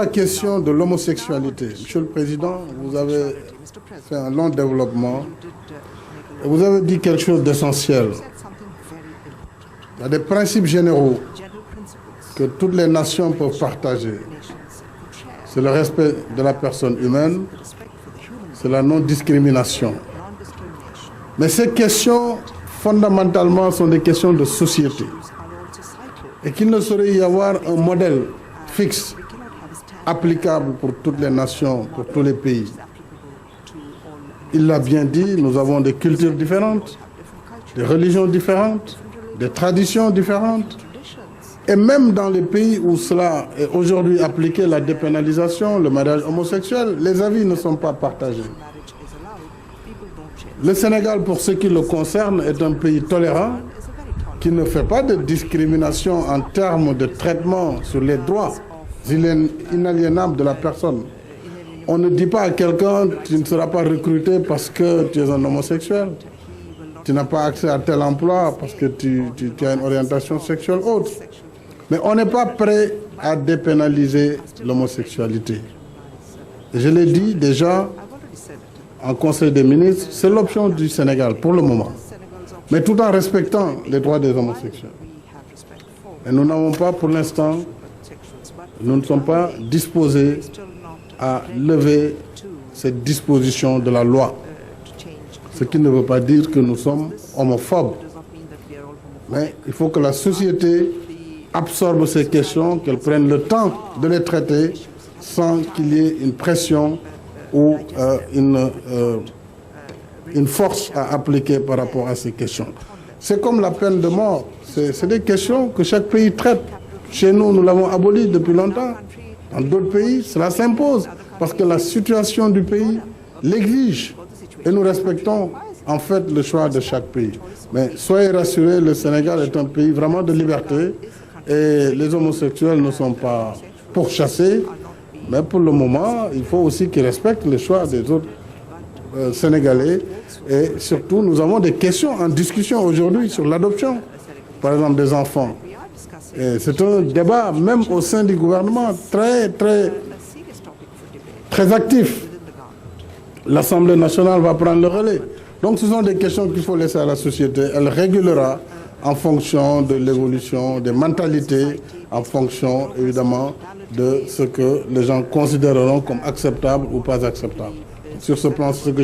La question de l'homosexualité. Monsieur le Président, vous avez fait un long développement et vous avez dit quelque chose d'essentiel. Il y a des principes généraux que toutes les nations peuvent partager. C'est le respect de la personne humaine, c'est la non-discrimination. Mais ces questions, fondamentalement, sont des questions de société. Et qu'il ne saurait y avoir un modèle fixe, applicable pour toutes les nations, pour tous les pays. Il l'a bien dit, nous avons des cultures différentes, des religions différentes, des traditions différentes. Et même dans les pays où cela est aujourd'hui appliqué, la dépénalisation, le mariage homosexuel, les avis ne sont pas partagés. Le Sénégal, pour ce qui le concerne, est un pays tolérant qui ne fait pas de discrimination en termes de traitement sur les droits inaliénables de la personne. On ne dit pas à quelqu'un « tu ne seras pas recruté parce que tu es un homosexuel ». Tu n'as pas accès à tel emploi parce que tu as une orientation sexuelle autre. Mais on n'est pas prêt à dépénaliser l'homosexualité. Je l'ai dit déjà en Conseil des ministres, c'est l'option du Sénégal pour le moment. Mais tout en respectant les droits des homosexuels. Et nous n'avons pas, pour l'instant, nous ne sommes pas disposés à lever cette disposition de la loi. Ce qui ne veut pas dire que nous sommes homophobes. Mais il faut que la société absorbe ces questions, qu'elle prenne le temps de les traiter sans qu'il y ait une pression ou une force à appliquer par rapport à ces questions. C'est comme la peine de mort. C'est des questions que chaque pays traite. Chez nous, nous l'avons abolie depuis longtemps. Dans d'autres pays, cela s'impose parce que la situation du pays l'exige. Et nous respectons en fait le choix de chaque pays. Mais soyez rassurés, le Sénégal est un pays vraiment de liberté et les homosexuels ne sont pas pourchassés. Mais pour le moment, il faut aussi qu'ils respectent le choix des autres Sénégalais. Et surtout, nous avons des questions en discussion aujourd'hui sur l'adoption, par exemple des enfants. C'est un débat, même au sein du gouvernement, très actif. L'Assemblée nationale va prendre le relais. Donc ce sont des questions qu'il faut laisser à la société. Elle régulera en fonction de l'évolution des mentalités, en fonction évidemment de ce que les gens considéreront comme acceptable ou pas acceptable. Sur ce plan, c'est ce que